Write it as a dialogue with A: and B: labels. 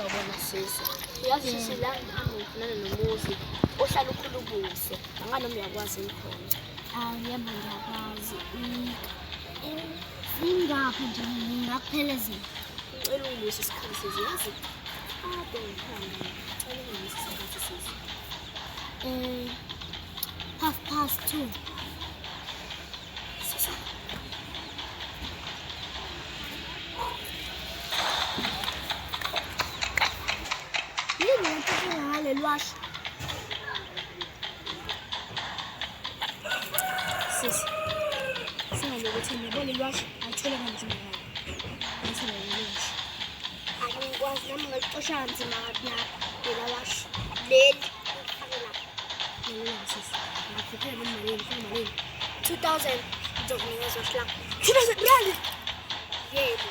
A: sawubona sisi. Uyazi sisi la ngihamba ngifunana nomuzi ohlala ukhulubuze. Anganoma uyakwazi ngikhona.
B: Yebo ngiyakwazi. Ingaphi nje ngingakuphelezela.
A: Ngicela ungibuyise isikhathi siziyazi. Ngihamba. Ngicela ungibuyise isikhathi sisi.
B: 2:30.
A: Sisi.
B: Yini ukuthi ngale lwashi?
A: Sisi. Singazokuthi ngibone lwashi athole kanzima kabi. Ngithole lwashi.
B: Angikwazi nami ngicosha kanzima kabi la lwashi. Leli ngifakela.
A: Ngiyabona sisi. Ngikuphelele imali
B: 2000 ngizokunikeza uhlanga.
A: 2000 rand.
B: Yebo.